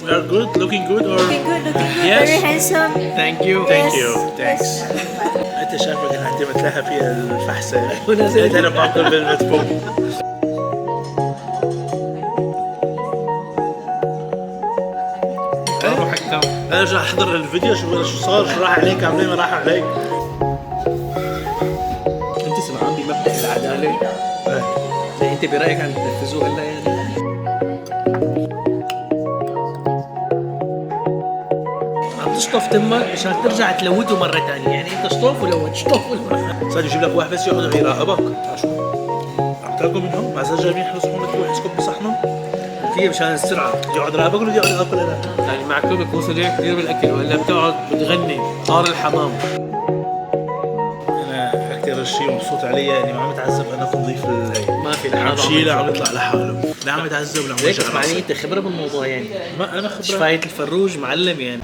We are good, looking good or Looking good, looking good. Yes. Very handsome. Thank you. thank Yes. you, thanks. انت شايفك ان انت متلهى في الفحصة. ونازل. انا باكل بالمدفوع. روح حكام. انا ارجع احضر الفيديو شو صار، شو راح عليك، عاملين ما راح عليك. انت سمعان بمبدأ العدالة؟ زي انت برأيك عم تنفذوه هلا يعني؟ عم تشطف تمك عشان ترجع تلوته مرة ثانية، يعني انت شطف ولوت شطف ولوت. صار يجيب لك واحد بس يقعد يراقبك. شو عم تاكل منهم؟ مع اساس جايبين يحرسوا لك روح يسكب بصحنه. فيه مشان السرعة. يقعد يراقبك ولا يقعد ياكل انا؟ يعني معك بيكون سريع كثير بالاكل ولا بتقعد بتغني طار الحمام. انا اكثر شيء مبسوط عليه اني ما عم اتعذب انا كنضيف ما في عم لحاله. شيله عم يطلع لحاله، لا عم يتعذب ولا عم ليك يوجع اسمعني، راسي. انت خبرة بالموضوع يعني. ما انا خبره. شفاية الفروج معلم يعني.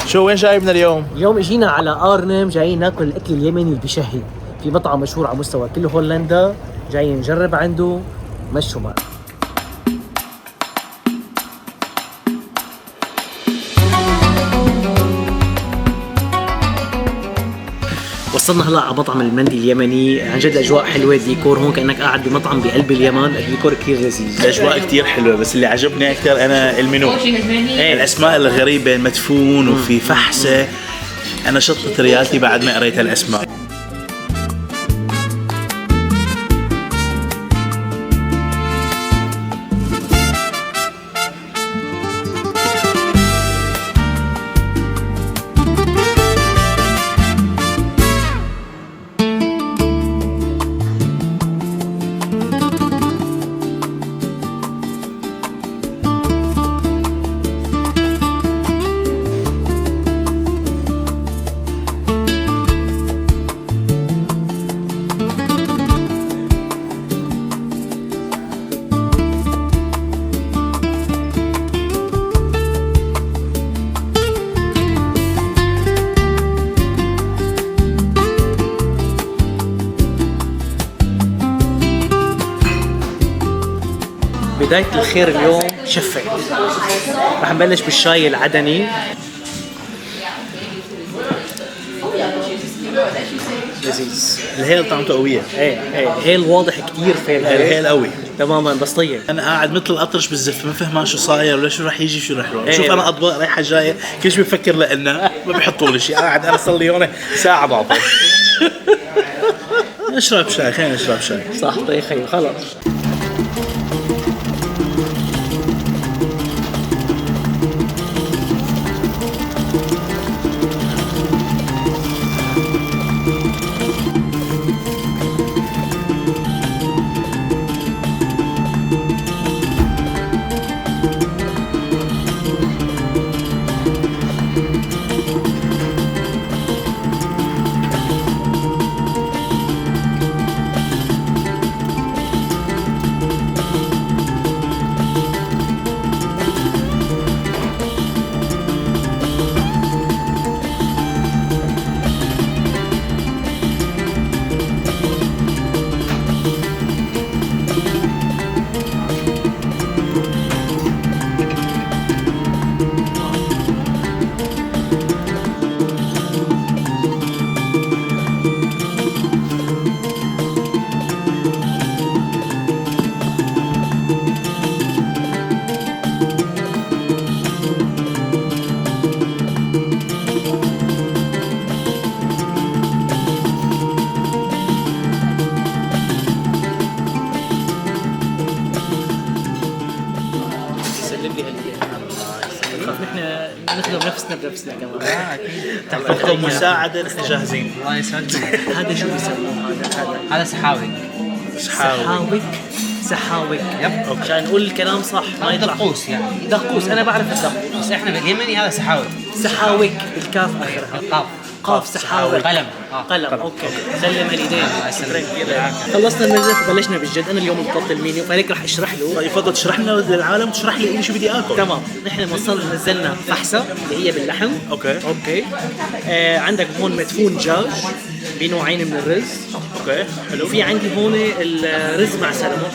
شو وين جايبنا اليوم؟ اليوم اجينا على ارنم، جايين ناكل الاكل اليمني اللي بشهي. في مطعم مشهور على مستوى كل هولندا، جايين نجرب عنده. مشوا معنا. وصلنا هلا على مطعم المندي اليمني، عن جد اجواء حلوه، الديكور هون كانك قاعد بمطعم بقلب اليمن، الديكور كثير لذيذ. الاجواء كثير حلوه، بس اللي عجبني اكثر انا المنيو. الاسماء الغريبه، مدفون وفي فحسه. انا شطت ريالتي بعد ما قريت الاسماء. بداية الخير اليوم شفت. رح نبلش بالشاي العدني. لذيذ. الهيل طعمته قويه. ايه الهيل واضح كثير في الهيل قوي. تماما، بس طيب. انا قاعد مثل الاطرش بالزفه، ما فهمان شو صاير ولا شو رح يجي شو رح يروح. إيه. شوف انا اطباق رايحه جايه كل شيء بفكر لنا ما بيحطوا لي شيء، قاعد انا صار لي هون ساعه بعطل. نشرب شاي، خلينا نشرب شاي. صح طيب خيو خلص. ناخذ نفسنا كمان. تطلب مساعدة نحن جاهزين. الله يسعدكم. هذا شو بيسموه هذا سحاوي. سحاوك. سحاوك. يب. عشان نقول الكلام صح ما يطلع. دقوس يعني. دقوس انا بعرف الدقوس. بس احنا باليمني هذا سحاوي. سحاوك بالكاف اخرها. القاف. قاف سحاوي. قلم. قلم اوكي. سلم اليدين. خلصنا المزح وبلشنا بالجد. انا اليوم مضبط المينيو فهيك رح اشرح له. يفضل تشرح لنا للعالم وتشرح لي شو بدي اكل. تمام. نحن وصلنا نزلنا فحسه اللي هي باللحم. اوكي. عندك هون مدفون دجاج بنوعين من الرز. اوكي حلو. وفي عندي هون الرز مع سلمون.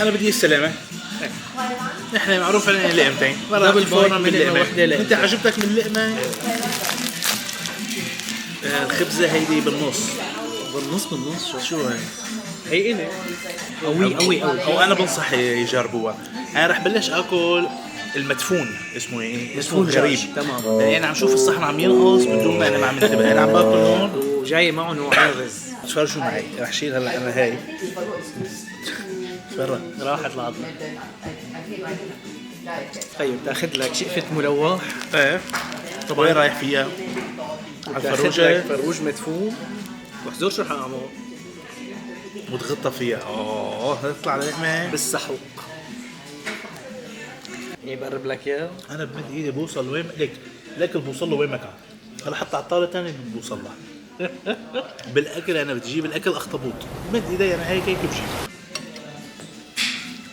انا بدي السلامه. نحن معروف علينا لقمتين. دبل فورم من لقمه وحده لقمه. انت عجبتك من لقمه؟ الخبزه هيدي بالنص. بالنص شو هي إلي قوي او انا بنصح يجربوها. انا رح بلش اكل المدفون. اسمه ايه؟ مدفون غريب. تمام. يعني انا عم شوف الصحن عم ينقص بدون ما انا عم انتبه. انا عم باكل هون وجاي معه نوعين رز. تفرجوا معي. رح شيل هلا انا هاي. تفرج. راحت العظمه. طيب تاخذ لك شقفه ملوح. ايه طب وين رايح فيها؟ على الفروجه. فروج مدفون. وحزور شو رح اعمل؟ متغطى فيها. تطلع لقمه بالسحوق. ايه بقرب لك اياه. انا بمد ايدي بوصل وين لك الاكل بوصل له وين ما كان. هلا حتى على الطاوله الثانيه بوصل لها. بالاكل انا بدي اجيب الاكل اخطبوط. بمد ايدي انا هيك بجيب.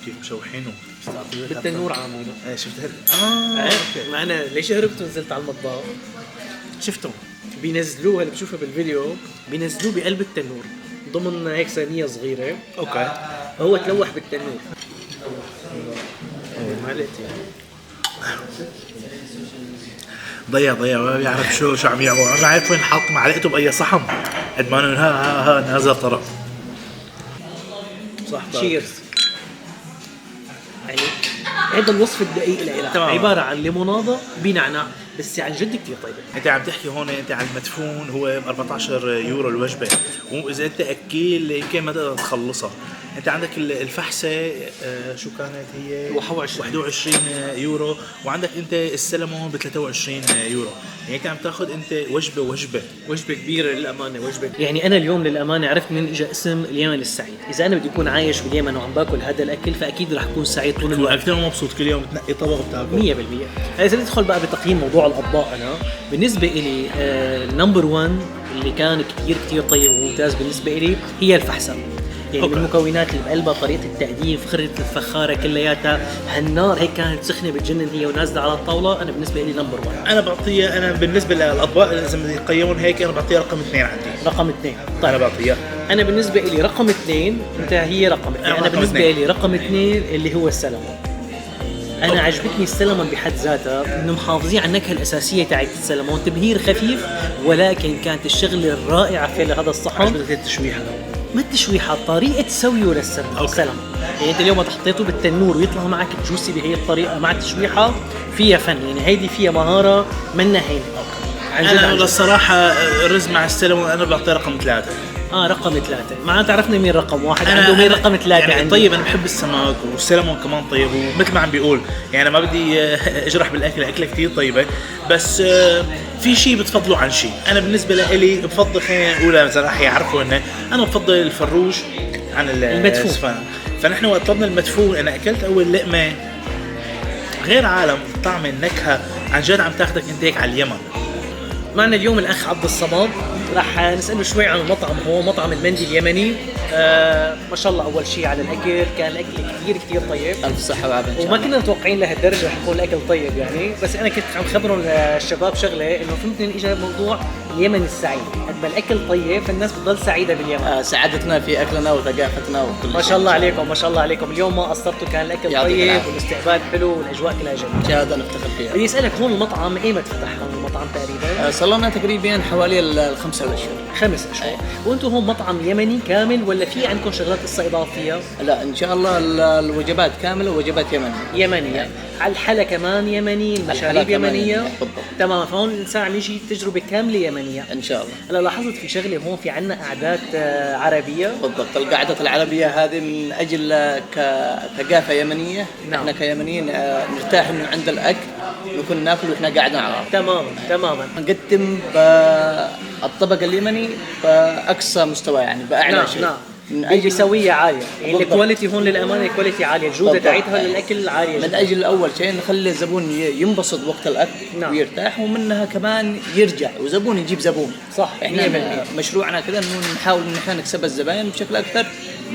كيف مشوحينه بالتنور عامله. ايه شفت هيك. ما انا ليش هربت ونزلت على المطبخ؟ شفتهم بينزلوه اللي بشوفه بالفيديو بينزلوه بقلب التنور ضمن هيك صينيه صغيره. اوكي. هو تلوح بالتنور. معلقتي ضيع ما بيعرف شو عم يعمل. ما عارف وين حط معلقته باي صحن. قد ما انه ها نازل طرف. صح. تشيرز. يعني هذا الوصف الدقيق لها عباره عن ليموناده بنعناع بس عن جد كثير طيبه. انت عم تحكي هون انت عن المدفون هو ب 14 يورو الوجبه. واذا انت اكيل يمكن ما تقدر تخلصها. انت عندك الفحسه شو كانت هي 21 يورو. وعندك انت السلمون ب 23 يورو. يعني انت عم تاخذ انت وجبه كبيره للامانه. وجبه يعني انا اليوم للامانه عرفت من اجى اسم اليمن السعيد. اذا انا بدي اكون عايش باليمن وعم باكل هذا الاكل فاكيد رح اكون سعيد طول الوقت. اكثر مبسوط كل يوم تنقي طبق وبتاكل 100%. اذا ندخل بقى بتقييم موضوع الاطباق انا بالنسبه لي نمبر 1 اللي كان كثير طيب وممتاز بالنسبه لي هي الفحسه. يعني من المكونات اللي بقلبها طريقه التقديم فخره الفخاره كلياتها هالنار هيك كانت سخنه بتجنن هي ونازله على الطاوله. انا بالنسبه لي نمبر 1. انا بعطيها. انا بالنسبه للاطباق اللي لازم يقيمون هيك انا بعطيها رقم 2 عندي. رقم 2 طيب. انا بعطيها. انا بالنسبه لي رقم 2 انت هي رقم 2. انا بالنسبه لي رقم 2 اللي هو السلمون. انا عجبتني السلمون بحد ذاتها انه محافظين على النكهه الاساسيه تاعت السلمون. تبهير خفيف ولكن كانت الشغله الرائعه في هذا الصحن. عجبتك التشويحه؟ ما التشويحه طريقه سويه للسلمون. يعني انت اليوم حطيته بالتنور ويطلع معك جوسي بهي الطريقه مع التشويحه فيها فن. يعني هيدي فيها مهاره منا هين. انا الصراحه الرز مع السلمون انا بعطيه رقم 3. رقم 3 معناته عرفنا مين رقم 1 عنده مين رقم 3 يعني عندي. طيب انا بحب السمك والسلمون كمان طيب. ومثل ما عم بيقول يعني ما بدي اجرح بالاكل. اكله كثير طيبه بس في شيء بتفضلوا عن شيء. انا بالنسبه لي بفضل خلينا نقولها مثلا رح يعرفوا انه انا بفضل الفروج عن المدفون. فنحن وقت طلبنا المدفون انا اكلت اول لقمه غير عالم طعم النكهه عن جد عم تاخذك انت هيك على اليمن. معنا اليوم الاخ عبد الصمد راح نساله شوي عن المطعم. هو مطعم المندي اليمني. ما شاء الله اول شيء على الاكل كان الاكل كثير طيب. الف صحه وعافيه. وما كنا متوقعين لهالدرجه رح يكون الاكل طيب يعني. بس انا كنت عم خبرهم الشباب شغله انه فهمتني اجى موضوع اليمن السعيد. قد ما الاكل طيب فالناس بتضل سعيده باليمن. سعادتنا في اكلنا وثقافتنا وكل ما شاء الله عليكم ما شاء الله عليكم. اليوم ما قصرتوا كان الاكل طيب والاستقبال حلو والاجواء كلها جميله. شهاده نفتخر فيها. بدي اسالك هون المطعم ايمتى فتح هون المطعم تقريبا؟ صار لنا تقريبا حوالي 5 اشهر. 5 اشهر. وانتم هون مطعم يمني كامل ولا في عندكم شغلات قصه اضافيه؟ لا ان شاء الله الوجبات كامله ووجبات يمنيه. على الحلا كمان يمني. المشاريب يمنيه. بالضبط. تمام. فهون الانسان عم يجي تجربه كامله يمنيه. يمنيه ان شاء الله. هلا لاحظت في شغله هون، في عندنا قعدات عربيه. بالضبط، القاعدة العربية هذه من أجل كثقافة يمنية. نعم. احنا كيمنيين نرتاح إنه عند الأكل نكون ناكل وإحنا قاعدين على الأرض. تماما نقدم بالطبق اليمني بأقصى مستوى، يعني بأعلى شيء. نعم من أجل بسوية عالية، يعني بالضبط. الكواليتي هون للأمانة الكواليتي عالية، الجودة بالضبط. تاعتها للأكل عالية من جداً. أجل أول شيء نخلي الزبون ينبسط وقت الأكل. نعم. ويرتاح، ومنها كمان يرجع وزبون يجيب زبون. صح. احنا 100%. مشروعنا كذا إنه نحاول إن احنا نكسب الزباين بشكل أكثر،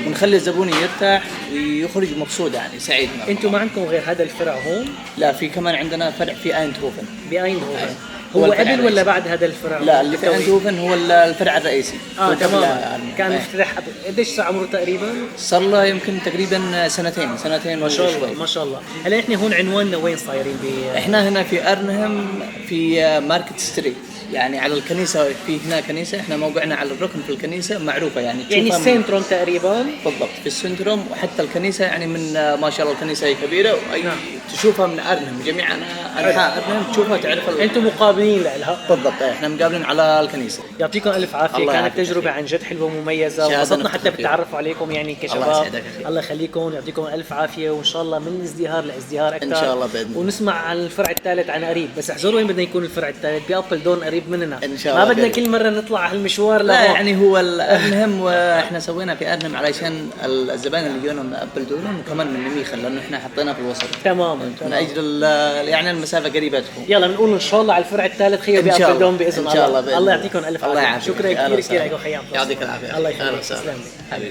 ونخلي الزبون يرتاح ويخرج مبسوط، يعني سعيد. انتم ما عندكم غير هذا الفرع هون؟ لا، في كمان عندنا فرع في ايندهوفن. بأيندهوفن. هو هو الفرع قبل ولا الرئيسي. بعد هذا الفرع؟ لا، اللي في ايندهوفن هو الفرع الرئيسي. هو تمام. قبل كان إيه. مفتتح قديش صار عمره تقريبا؟ صار له يمكن تقريبا سنتين ما شاء الله وشوي. ما شاء الله. هلا احنا هون عنواننا وين صايرين احنا هنا في ارنهم في ماركت ستريت، يعني على الكنيسه. في هنا كنيسه، احنا موقعنا على الركن في الكنيسه معروفه، يعني يعني تشوفها السنتروم تقريبا. بالضبط في السنتروم. وحتى الكنيسه يعني من ما شاء الله الكنيسه هي كبيره، واي نعم. تشوفها من ارنهم، جميع انحاء ارنهم تشوفها تعرف انتم مقابلين لها. بالضبط. احنا مقابلين على الكنيسه. يعطيكم الف عافيه، الله كانت يعافيك تجربه أخي. عن جد حلوه ومميزه، شهادة وانبسطنا حتى نفتخر فيها. بالتعرف عليكم يعني الله كشباب. يسعدك أخي. الله يخليكم، يعطيكم الف عافيه، وان شاء الله من ازدهار لازدهار اكثر إن شاء الله بإذن الله. ونسمع عن الفرع الثالث عن قريب. بس احذروا وين بدنا يكون الفرع الثالث، بابل دون قريب مننا. إن شاء ما الله بدنا قريب. كل مره نطلع هالمشوار لا، لهون. يعني هو الارنهم، واحنا سوينا في ارنهم علشان الزبائن اللي يجونا من ابل دورون، وكمان من نميخل لانه احنا حطينا في الوسط تماما من اجل يعني المسافه قريبه تكون. يلا بنقول ان شاء الله على الفرع الثالث خير إن شاء بابل الله. دون باذن إن شاء الله الله. بإذن الله الله. يعطيكم الف الله عافيه. يعافيك. شكرا أهلا كثير وسهلا. لكم خيام. يعطيك العافيه. الله أهلا يخليك. وسهلا. تسلم لي. حبيبي.